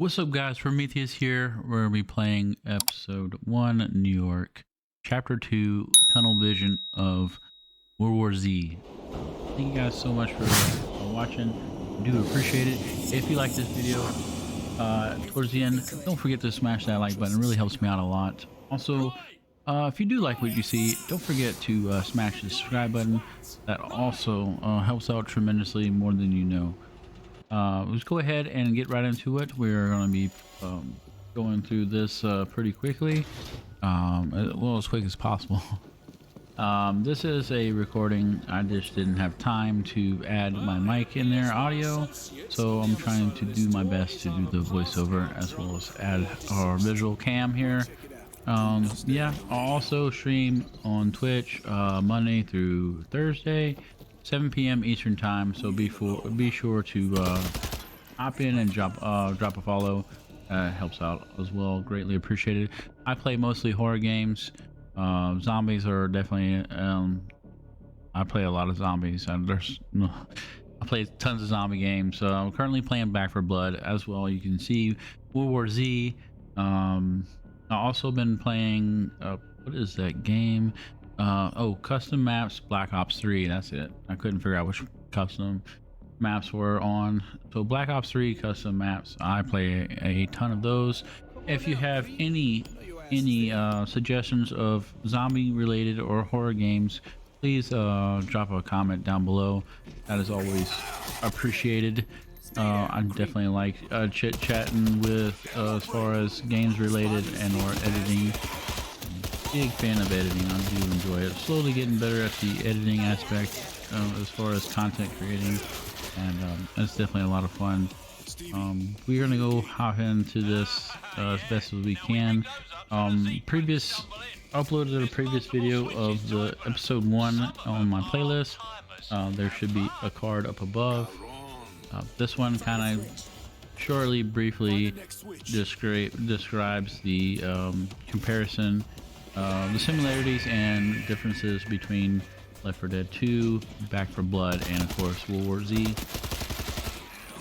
What's up, guys? Prometheus here. We're gonna be playing episode 1, New York, chapter 2, Tunnel Vision of World War Z. Thank you guys so much for watching. I do appreciate it. If you like this video, towards the end, don't forget to smash that like button. It really helps me out a lot. Also, if you do like what you see, don't forget to smash the subscribe button. That also helps out tremendously, more than you know. Let's go ahead and get right into it. We're going to be going through this pretty quickly, well, as quick as possible. This is a recording. I just didn't have time to add my mic in there, audio, so I'm trying to do my best to do the voiceover as well as add our visual cam here. Yeah, I'll also stream on Twitch Monday through Thursday, 7 p.m. Eastern time, so be sure to hop in and drop a follow. Helps out as well, greatly appreciated. I play mostly horror games. Zombies are definitely I play a lot of zombies. I play tons of zombie games. So I'm currently playing Back 4 Blood as well. You can see World War Z. I've also been playing what is that game? Oh, custom maps, Black Ops 3. That's it. I couldn't figure out which custom maps were on. So Black Ops 3 custom maps, I play a ton of those. If you have any suggestions of zombie related or horror games, please drop a comment down below. That is always appreciated. I definitely like chit-chatting with as far as games related and or editing. Big fan of editing. I do enjoy it. Slowly getting better at the editing aspect as far as content creating, and it's definitely a lot of fun. We're gonna go hop into this as best as we can. Uploaded a previous video of the episode 1 on my playlist. There should be a card up above. This one kind of shortly, briefly describes the comparison, the similarities and differences between Left 4 Dead 2, Back 4 Blood, and of course World War Z.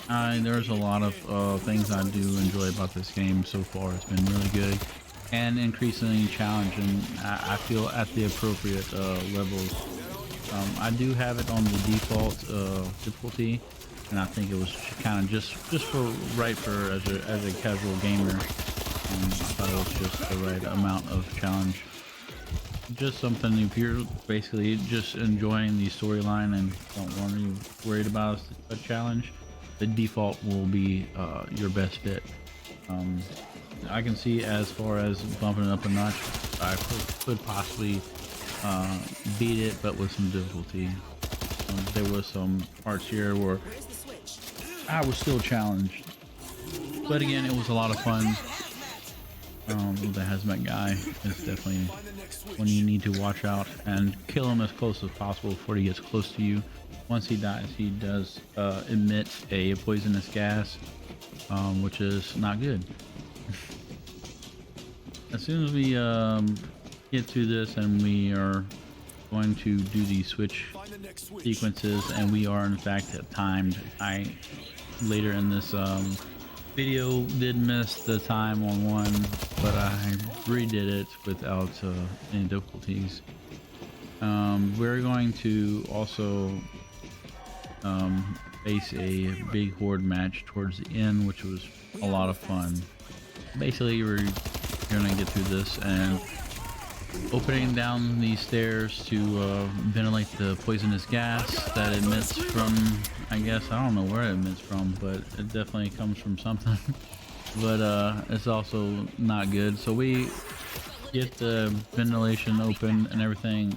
There's a lot of things I do enjoy about this game so far. It's been really good and increasingly challenging. I feel at the appropriate levels. I do have it on the default difficulty, and I think it was kind of just for as a casual gamer. I thought it was just the right amount of challenge. Just something, if you're basically just enjoying the storyline and don't want to be worried about a challenge, the default will be your best fit. I can see as far as bumping it up a notch, I could possibly beat it, but with some difficulty. There was some parts here where I was still challenged, but again, it was a lot of fun. The hazmat guy is definitely one you need to watch out and kill him as close as possible before he gets close to you. Once he dies, he does emit a poisonous gas, which is not good. As soon as we get through this and we are going to do the switch sequences, and we are in fact timed. I later in this video did miss the time on one, but I redid it without any difficulties. We're going to also face a big horde match towards the end, which was a lot of fun. Basically, we're gonna get through this and opening down these stairs to ventilate the poisonous gas that emits from, I guess, I don't know where it emits from, but it definitely comes from something. But it's also not good. So we get the ventilation open and everything,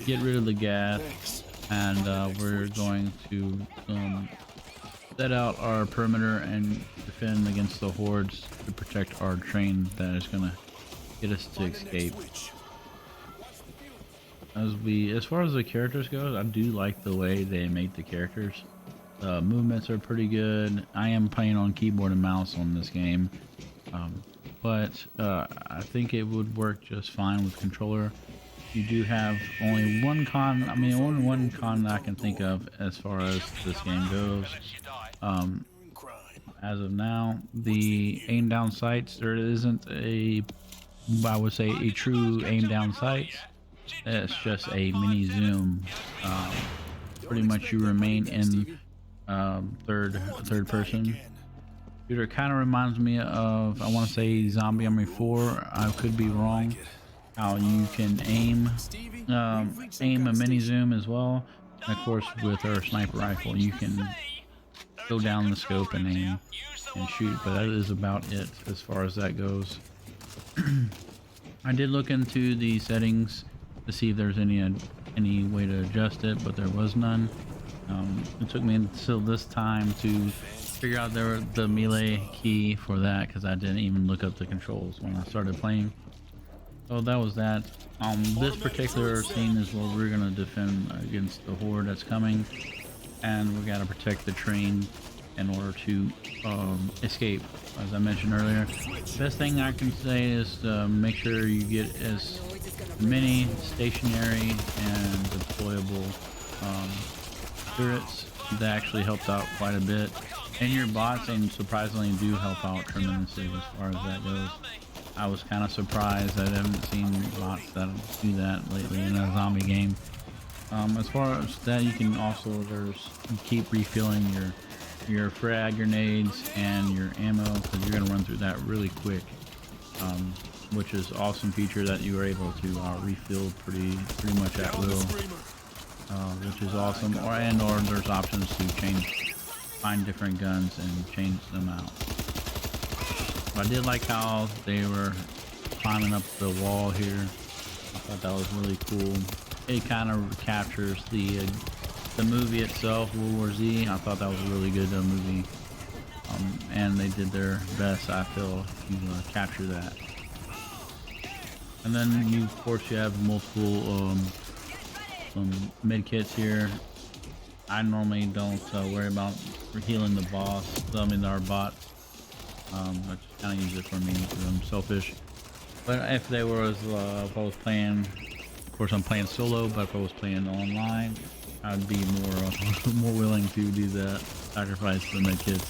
get rid of the gas, and we're going to set out our perimeter and defend against the hordes to protect our train that is gonna get us to escape. As far as the characters go, I do like the way they make the characters. Movements are pretty good. I am playing on keyboard and mouse on this game, but I think it would work just fine with controller. You do have only one con, only one con that I can think of as far as this game goes. as of now. The aim down sights, there isn't a, I would say, a true aim down sights. It's just a mini zoom. Pretty much you remain in third person shooter. Kind of reminds me of, I want to say, Zombie Army 4. I could be wrong. How you can aim a mini zoom as well, and of course with our sniper rifle you can go down the scope and aim and shoot, but that is about it as far as that goes. I did look into the settings to see if there's any way to adjust it, but there was none. It took me until this time to figure out the melee key for that, because I didn't even look up the controls when I started playing. So that was that. This particular scene is where we're gonna defend against the horde that's coming, and we gotta protect the train in order to escape. As I mentioned earlier, best thing I can say is make sure you get as many stationary and deployable turrets. That actually helped out quite a bit, and your bots, and surprisingly, do help out tremendously as far as that goes. I was kind of surprised. I haven't seen bots that do that lately in a zombie game. As far as that, you can also you keep refilling your frag grenades and your ammo, because you're gonna run through that really quick, which is awesome feature that you are able to refill pretty much at will, which is awesome. Or there's options to find different guns and change them out. I did like how they were climbing up the wall here. I thought that was really cool. It kind of captures the movie itself, World War Z. I thought that was a really good movie, and they did their best, I feel, to capture that. And then of course you have multiple med kits here. I normally don't worry about healing the boss, our bots. I just kind of use it for me because I'm selfish. But if they were, if I was playing, of course I'm playing solo, but if I was playing online, I'd be more willing to do that, sacrifice the medkits.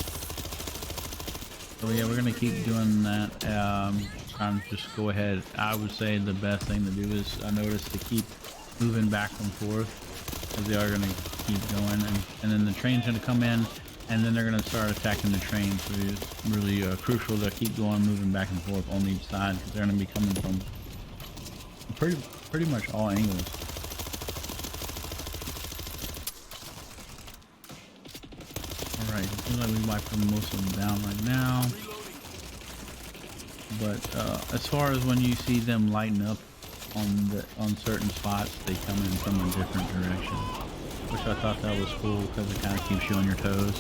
So yeah, we're gonna keep doing that. I'm just go ahead. I would say the best thing to do is, I noticed, to keep moving back and forth, because they are gonna keep going, and then the train's gonna come in, and then they're going to start attacking the train. So it's really crucial to keep going, moving back and forth on each side, because they're going to be coming from pretty much all angles. Alright, it seems like we wiped most of them down right now. But as far as when you see them lighten up on certain spots, they come in from a different direction, which I thought that was cool, because it kind of keeps you on your toes.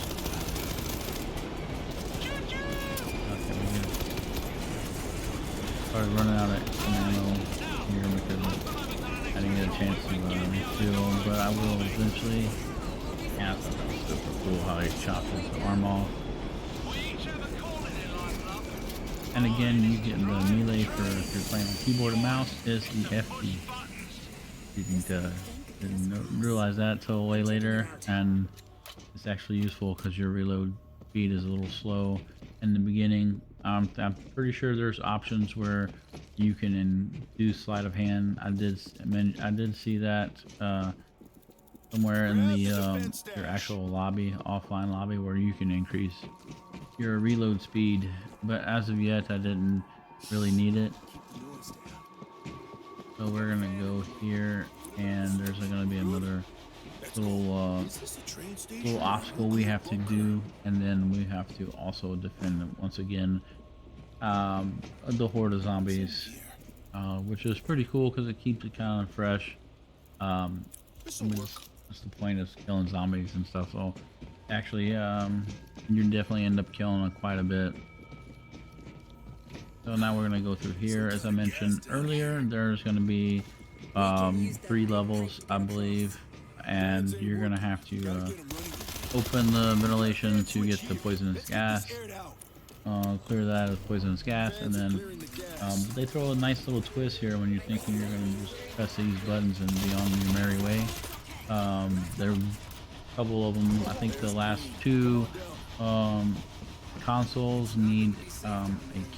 Started running out of ammo here because I didn't get a chance to refill, but I will eventually. Yeah, I thought that was super cool how he chopped his arm off. And again, you get the melee for if you're playing on keyboard and mouse is the F key. Didn't realize that till way later, and it's actually useful because your reload speed is a little slow in the beginning. I'm pretty sure there's options where you can do sleight of hand. I did see that somewhere in the your actual lobby, offline lobby, where you can increase your reload speed, but as of yet I didn't really need it. So we're gonna go here, and there's gonna be another little obstacle we have to do, and then we have to also defend them once again, the horde of zombies, which is pretty cool because it keeps it kind of fresh. That's the point of killing zombies and stuff. So actually, you definitely end up killing quite a bit. So now we're gonna go through here. As I mentioned earlier, there's gonna be 3 levels, I believe, and you're gonna have to open the ventilation to get the poisonous gas, clear that as poisonous gas, and then they throw a nice little twist here when you're thinking you're gonna just press these buttons and be on your merry way. There are a couple of them. I think the last 2 consoles need a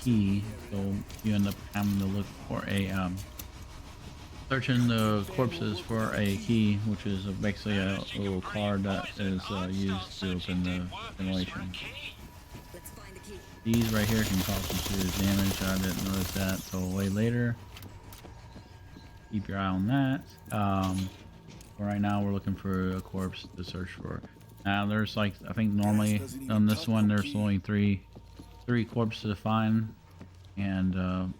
key, so you end up having to look for a searching the corpses for a key, which is basically a little card that is used to open the simulation. These right here can cause some serious damage. I didn't notice that till way later. Keep your eye on that. Right now we're looking for a corpse to search for. Now there's like, I think normally on this one there's only three corpses to find, and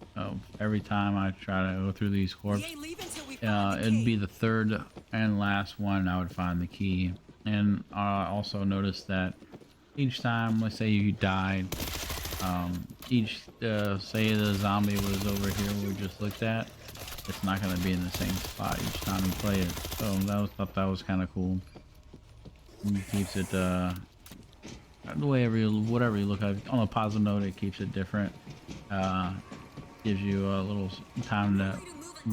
every time I try to go through these corpses, it'd be the third and last one I would find the key. And I also noticed that each time, let's say you died, say the zombie was over here we just looked at, it's not going to be in the same spot each time you play it. So thought that was kind of cool. It keeps it the way whatever you look at. On a positive note, it keeps it different. Gives you a little time to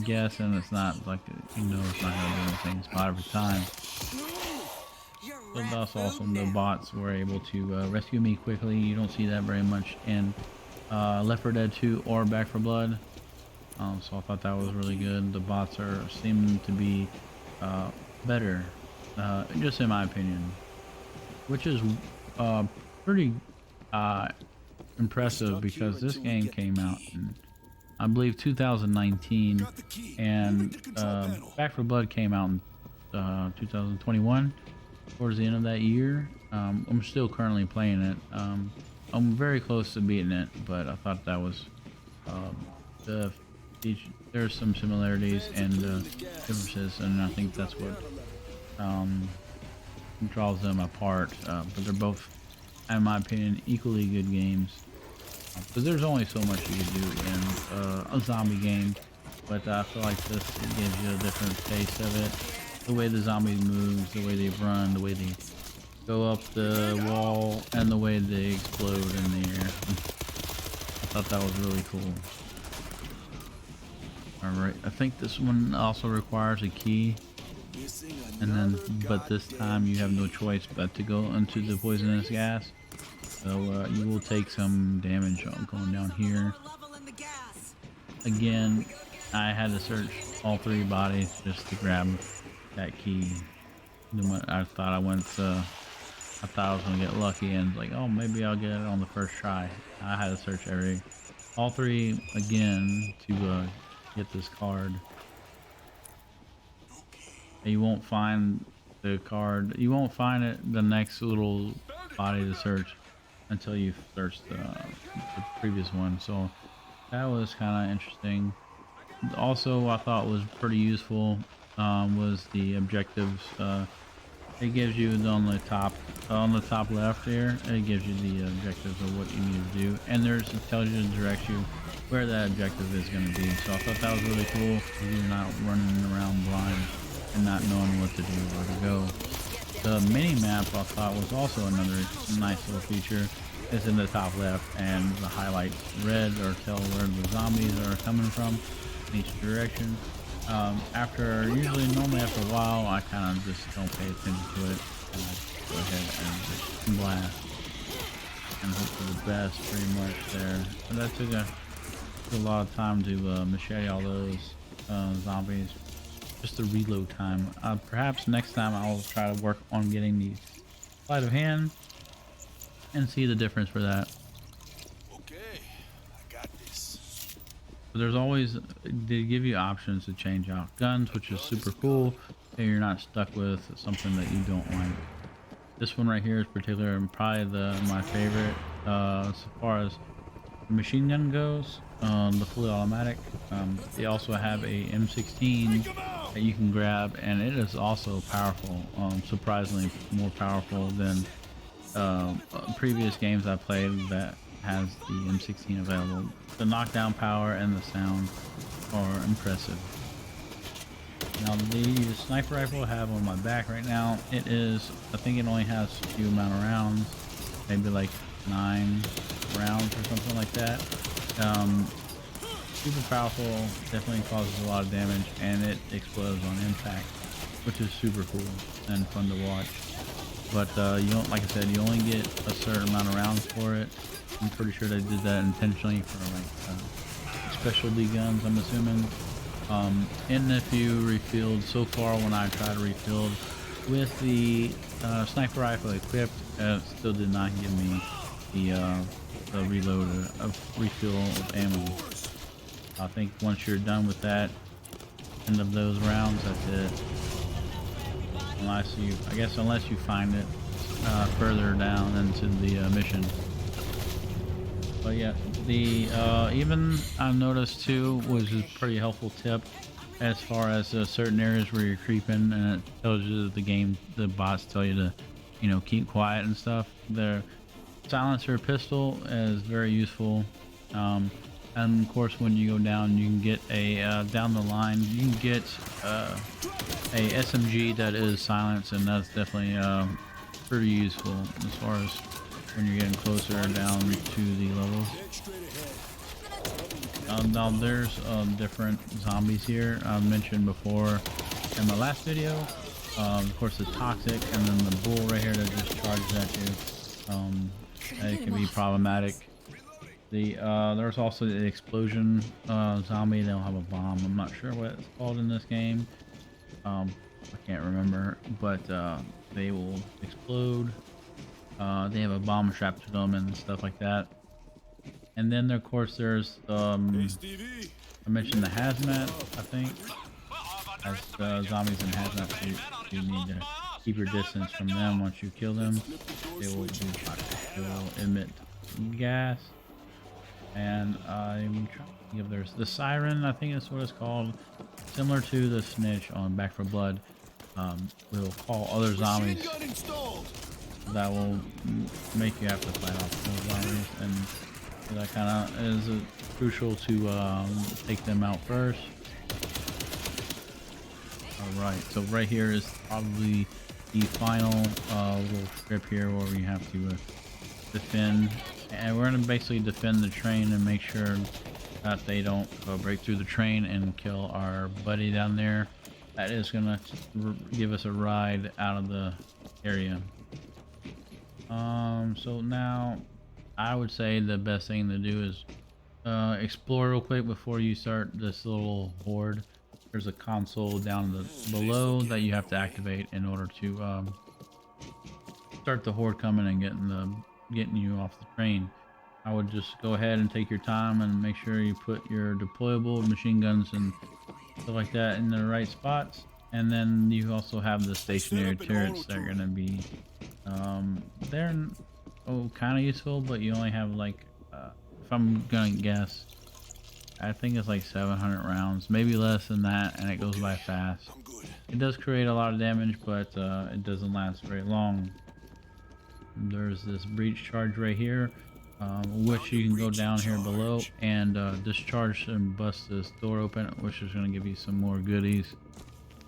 guess, and it's not like, you know, it's not going to be in the same spot every time. So that's awesome. The bots were able to rescue me quickly. You don't see that very much in Left 4 Dead 2 or Back 4 Blood. So I thought that was really good. The bots seem to be better, just in my opinion, which is pretty impressive, because this game came out in, I believe, 2019, and Back 4 Blood came out in 2021, towards the end of that year. I'm still currently playing it. I'm very close to beating it, but I thought that was there's some similarities and differences, and I think that's what draws them apart. But they're both, in my opinion, equally good games. Because there's only so much you can do in a zombie game, but I feel like this gives you a different taste of it. The way the zombies move, the way they run, the way they go up the wall, and the way they explode in the air. I thought that was really cool. Alright, I think this one also requires a key, and then, but this time you have no choice but to go into the poisonous gas. So you will take some damage going down here. Again, I had to search all three bodies just to grab that key. I thought I was gonna get lucky and like, oh, maybe I'll get it on the first try. I had to search all three again to get this card. And you won't find the card. You won't find it the next little body to search until you search the previous one. So that was kind of interesting. Also, I thought was pretty useful was the objectives. It gives you on the top left here. It gives you the objectives of what you need to do, and it tells you and directs you where that objective is going to be. So I thought that was really cool. You're not running around blind and not knowing what to do, where to go. The mini map I thought was also another nice little feature. It's in the top left, and the highlights red or tell where the zombies are coming from in each direction. Normally after a while, I kind of just don't pay attention to it, and I go ahead and just blast and hope for the best, pretty much there. But that took a lot of time to machete all those zombies. Just the reload time. Perhaps next time I'll try to work on getting the sleight of hand and see the difference for that. Okay, I got this. But there's always, they give you options to change out guns, which is super cool, so you're not stuck with something that you don't like. This one right here is particular and probably my favorite as far as the machine gun goes. The fully automatic. They also have a M16 that you can grab, and it is also powerful. Surprisingly more powerful than previous games I played that has the M16 available. The knockdown power and the sound are impressive. Now the sniper rifle I have on my back right now, I think it only has a few amount of rounds, maybe like 9 rounds or something like that. Super powerful, definitely causes a lot of damage, and it explodes on impact, which is super cool and fun to watch. but you don't, like I said, you only get a certain amount of rounds for it. I'm pretty sure they did that intentionally for like specialty guns, I'm assuming. And if you refilled, so far when I tried to refill with the sniper rifle equipped, it still did not give me the reload of refill of ammo. I think once you're done with that end of those rounds, that's it. Unless you find it further down into the mission. But yeah, the even I've noticed too, which is a pretty helpful tip, as far as certain areas where you're creeping, and it tells you the bots tell you to, keep quiet and stuff. The silencer pistol is very useful. And of course, when you go down, you can get a down the line, you can get a SMG that is silenced, and that's definitely pretty useful as far as when you're getting closer down to the levels. Now there's different zombies here. I mentioned before in my last video. Of course, the toxic, and then the bull right here that just charges at you. It can be problematic. There's also the explosion zombie. They don't have a bomb. I'm not sure what it's called in this game. I can't remember, but they will explode. They have a bomb strapped to them and stuff like that. And then of course there's I mentioned the hazmat. I think as zombies in hazmat suits, you need to keep your distance from them. Once you kill them, they will emit gas. And I'm trying to think if there's the siren, I think that's what it's called, similar to the snitch on Back 4 Blood. Will call other zombies that will make you have to fight off those zombies, and that kind of is crucial to take them out first. Alright, so right here is probably the final little strip here where we have to defend, and we're going to basically defend the train and make sure that they don't break through the train and kill our buddy down there. That is going to give us a ride out of the area. So now I would say the best thing to do is explore real quick before you start this little horde. There's a console down below that you have to activate in order to start the horde coming and getting you off the train. I would just go ahead and take your time and make sure you put your deployable machine guns and stuff like that in the right spots. And then you also have the stationary turrets that are going to be they're kind of useful, but you only have like if I'm gonna guess, I think it's like 700 rounds, maybe less than that, and it goes by fast. It does create a lot of damage, but it doesn't last very long. There's this breach charge right here, which you can go down here below and discharge and bust this door open, which is going to give you some more goodies,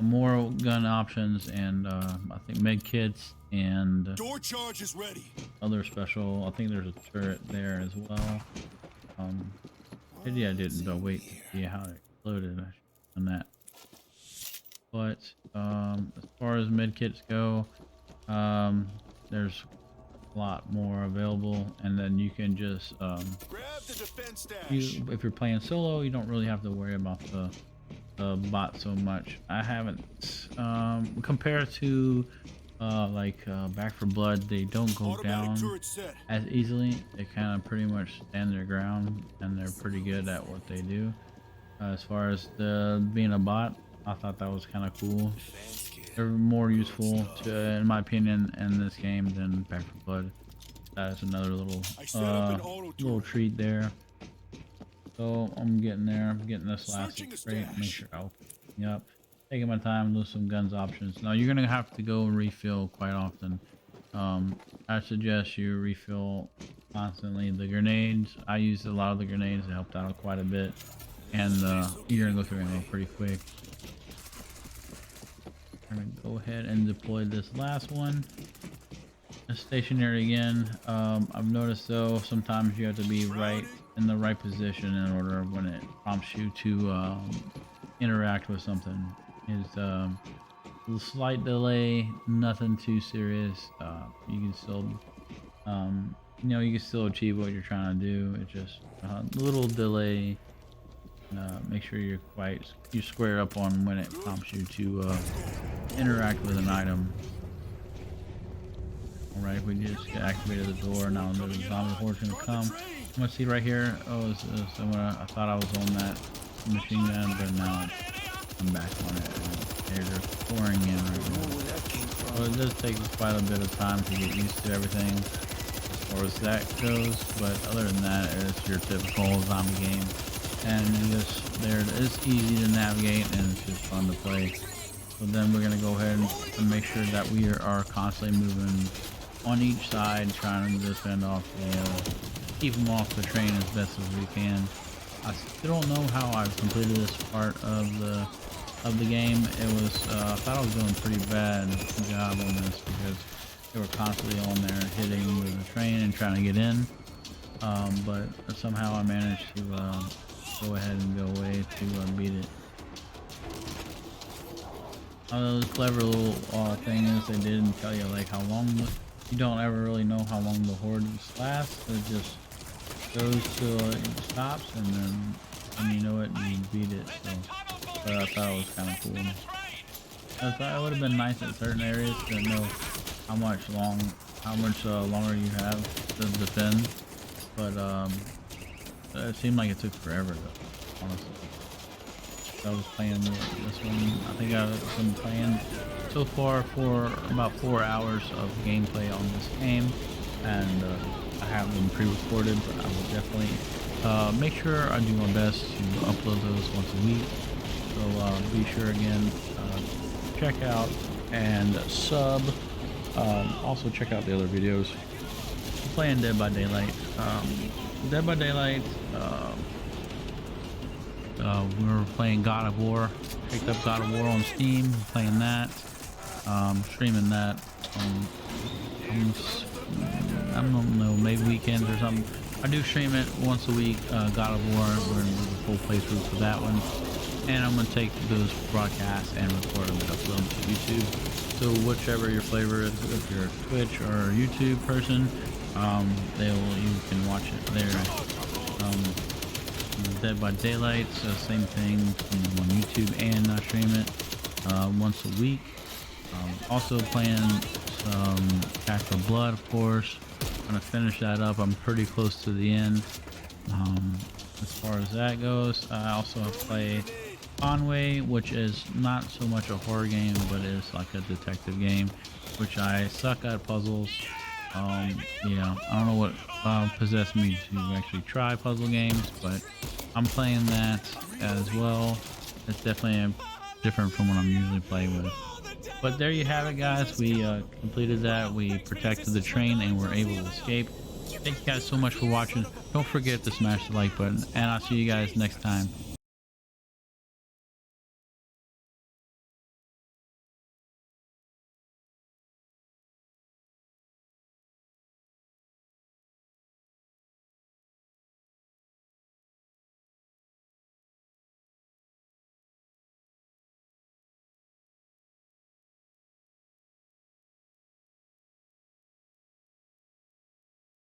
more gun options, and I think med kits and door charge is ready. Other special. I think there's a turret there as well. Maybe I didn't wait to see how it exploded. I should have done that. But as far as med kits go, there's a lot more available, and then you can just grab the defense stash. if you're playing solo, you don't really have to worry about the bot so much. I haven't compared to Back 4 Blood, they don't go down as easily. They kind of pretty much stand their ground, and they're pretty good at what they do. As far as being a bot, I thought that was kind of cool. They're more useful in my opinion, in this game than Back 4 Blood. That's another little treat there. So I'm getting there. I'm getting this last crate. Make sure I open it up. Taking my time, lose some guns options. Now you're gonna have to go refill quite often. I suggest you refill constantly. The grenades, I used a lot of the grenades. It helped out quite a bit, and you're gonna go through ammo pretty quick. I'm gonna go ahead and deploy this last one. It's stationary again. I've noticed though sometimes you have to be right in the right position in order when it prompts you to interact with something. slight delay, nothing too serious. You can still, you can still achieve what you're trying to do. It's just a little delay. Make sure you square up on when it prompts you to interact with an item. All right, we just activated the door. Now the zombie horde's gonna come. I'm gonna see right here. Oh, I thought I was on that machine gun, but now I'm back on it. And they're just pouring in right now. So it does take quite a bit of time to get used to everything as far as that goes. But other than that, it's your typical zombie game, and it's easy to navigate and it's just fun to play. So then we're gonna go ahead and make sure that we are constantly moving on each side, trying to defend off keep them off the train as best as we can. I still don't know how I've completed this part of the game. It was I thought I was doing a pretty bad job on this because they were constantly on there hitting with the train and trying to get in. But somehow I managed to go ahead and go away to beat it. The clever little thing is they didn't tell you like how long. You don't ever really know how long the horde lasts. It just goes till it stops, and then when you know it, you beat it. So, but I thought it was kind of cool. I thought it would have been nice at certain areas to know how much longer you have to defend. But it seemed like it took forever, though, honestly. I was playing this one. I think I've been playing so far for about 4 hours of gameplay on this game, and I have them pre-recorded, but I will definitely make sure I do my best to upload those once a week. So be sure again, check out and sub. Also check out the other videos. I'm playing Dead by Daylight. Dead by Daylight. We were playing God of War. Picked up God of War on Steam, playing that, streaming that. I don't know, maybe weekends or something. I do stream it once a week. God of War. We're gonna do the full playthrough for that one, and I'm gonna take those broadcasts and record them and upload them to YouTube. So whichever your flavor is, if you're a Twitch or a YouTube person, you can watch it there. Dead by Daylight, so same thing on YouTube, and I stream it once a week. Also playing some Back 4 Blood, of course. I'm gonna finish that up. I'm pretty close to the end. As far as that goes, I also play Conway, which is not so much a horror game, but it's like a detective game, which I suck at puzzles. I don't know what possessed me to actually try puzzle games, but I'm playing that as well. It's definitely different from what I'm usually playing with. But there you have it, guys. We completed that. We protected the train and were able to escape. Thank you guys so much for watching. Don't forget to smash the like button, and I'll see you guys next time.